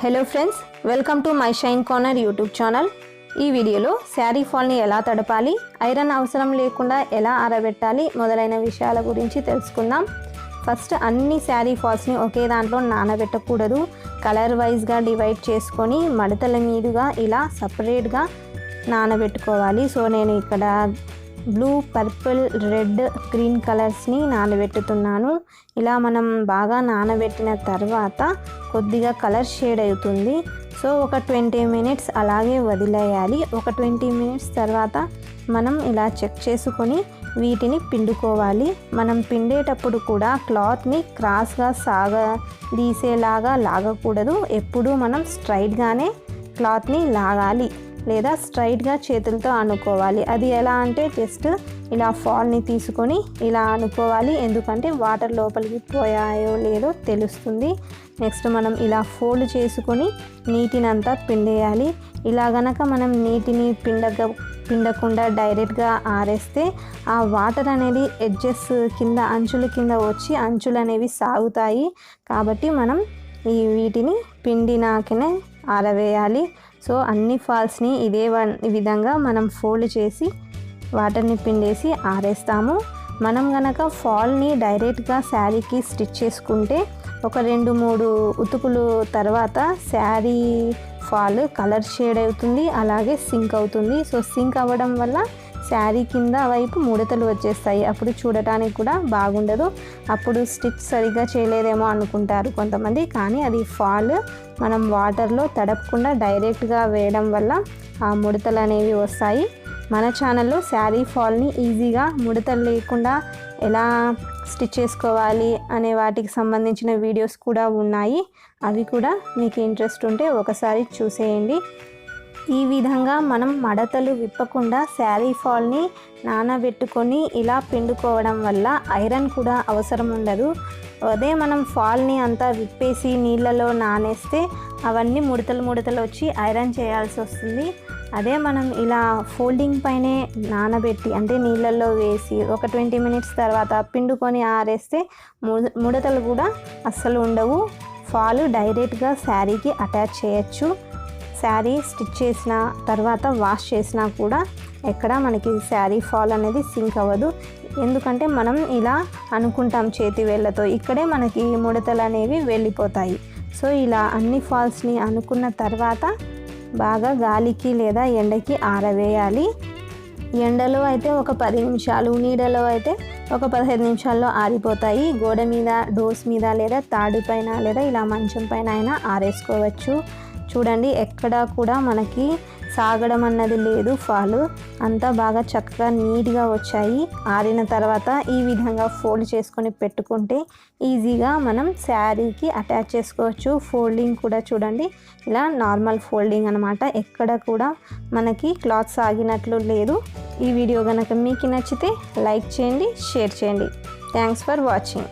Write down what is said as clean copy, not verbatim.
Hello friends, welcome to my shine corner YouTube channel. ఈ వీడియోలో శారీ ఫాల్ని ఎలా తడపాలి, ఐరన్ అవసరం లేకుండా ఎలా ఆరబెట్టాలి మొదలైన విషయాల గురించి తెలుసుకుందాం. ఫస్ట్ అన్ని శారీ ఫాల్స్ని ఒకే దాంట్లో నానబెట్టకూడదు. కలర్ వైజ్గా డివైడ్ చేసుకొని మడతల మీదుగా ఇలా సపరేట్గా నానబెట్టుకోవాలి. సో నేను ఇక్కడ బ్లూ, పర్పుల్, రెడ్, గ్రీన్ కలర్స్ని నానబెట్టుతున్నాను. ఇలా మనం బాగా నానబెట్టిన తర్వాత కొద్దిగా కలర్ షేడ్ అవుతుంది. సో ఒక 20 మినిట్స్ అలాగే వదిలేయాలి. ఒక 20 మినిట్స్ తర్వాత మనం ఇలా చెక్ చేసుకొని వీటిని పిండుకోవాలి. మనం పిండేటప్పుడు కూడా క్లాత్ని క్రాస్గా సాగదీసేలాగా లాగకూడదు. ఎప్పుడూ మనం స్ట్రైట్గానే క్లాత్ని లాగాలి లేదా స్ట్రైట్గా చేతులతో అనుకోవాలి. అది ఎలా అంటే జస్ట్ ఇలా ఫాల్ని తీసుకొని ఇలా అనుకోవాలి, ఎందుకంటే వాటర్ లోపలికి పోయాయో లేదో తెలుస్తుంది. నెక్స్ట్ మనం ఇలా ఫోల్డ్ చేసుకొని నీటినంతా పిండేయాలి. ఇలా గనక మనం నీటిని పిండకుండా డైరెక్ట్గా ఆరేస్తే ఆ వాటర్ అనేది ఎడ్జెస్ కింద, అంచుల కింద వచ్చి అంచులు అనేవి సాగుతాయి. కాబట్టి మనం వీటిని పిండినాకనే ఆరవేయాలి. సో అన్ని ఫాల్స్ని ఇదే విధంగా మనం ఫోల్డ్ చేసి వాటర్ని పిండేసి ఆరేస్తాము. మనం గనక ఫాల్ని డైరెక్ట్గా శారీకి స్టిచ్ చేసుకుంటే ఒక 2-3 ఉతుకులు తర్వాత శారీ ఫాల్ కలర్ షేడ్ అవుతుంది, అలాగే సింక్ అవుతుంది. సో సింక్ అవ్వడం వల్ల శారీ కింద వైపు ముడతలు వచ్చేస్తాయి. అప్పుడు చూడటానికి కూడా బాగుండదు. అప్పుడు స్టిచ్ సరిగ్గా చేయలేదేమో అనుకుంటారు కొంతమంది. కానీ అది ఫాల్ మనం వాటర్లో తడపకుండా డైరెక్ట్గా వేయడం వల్ల ఆ ముడతలు అనేవి వస్తాయి. మన ఛానల్లో శారీ ఫాల్ని ఈజీగా ముడతలు లేకుండా ఎలా స్టిచ్ చేసుకోవాలి అనే వాటికి సంబంధించిన వీడియోస్ కూడా ఉన్నాయి. అవి కూడా మీకు ఇంట్రెస్ట్ ఉంటే ఒకసారి చూసేయండి. ఈ విధంగా మనం మడతలు విప్పకుండా శారీ ఫాల్ని నానబెట్టుకొని ఇలా పిండుకోవడం వల్ల ఐరన్ కూడా అవసరం ఉండదు. అదే మనం ఫాల్ని అంతా విప్పేసి నీళ్ళలో నానేస్తే అవన్నీ ముడతలు వచ్చి ఐరన్ చేయాల్సి వస్తుంది. అదే మనం ఇలా ఫోల్డింగ్ పైనే నానబెట్టి అంటే నీళ్ళల్లో వేసి ఒక 20 మినిట్స్ తర్వాత పిండుకొని ఆరేస్తే ముడతలు కూడా అస్సలు ఉండవు. ఫాల్ డైరెక్ట్గా శారీకి అటాచ్ చేయొచ్చు. శారీ స్టిచ్ చేసిన తర్వాత వాష్ చేసినా కూడా ఎక్కడ మనకి శారీ ఫాల్ అనేది సింక్ అవ్వదు. ఎందుకంటే మనం ఇలా అనుకుంటాం చేతి వేళ్ళతో, ఇక్కడే మనకి ముడతలు అనేవి వెళ్ళిపోతాయి. సో ఇలా అన్ని ఫాల్స్ని అనుకున్న తర్వాత బాగా గాలికి లేదా ఎండకి ఆరవేయాలి. ఎండలో అయితే ఒక 10 నిమిషాలు, నీడలో అయితే ఒక 15 నిమిషాల్లో ఆరిపోతాయి. గోడ మీద, డోర్స్ మీద లేదా తాడు పైన లేదా ఇలా మంచం పైన అయినా ఆరేసుకోవచ్చు. చూడండి, ఎక్కడ కూడా మనకి సాగడం అన్నది లేదు. ఫాల్ అంతా బాగా చక్కగా నీట్గా వచ్చాయి. ఆరిన తర్వాత ఈ విధంగా ఫోల్డ్ చేసుకొని పెట్టుకుంటే ఈజీగా మనం శారీకి అటాచ్ చేసుకోవచ్చు. ఫోల్డింగ్ కూడా చూడండి, ఇలా నార్మల్ ఫోల్డింగ్ అనమాట. ఎక్కడ కూడా మనకి క్లాత్ సాగినట్లు లేదు. ఈ వీడియో కనుక మీకు నచ్చితే లైక్ చేయండి, షేర్ చేయండి. Thanks for watching.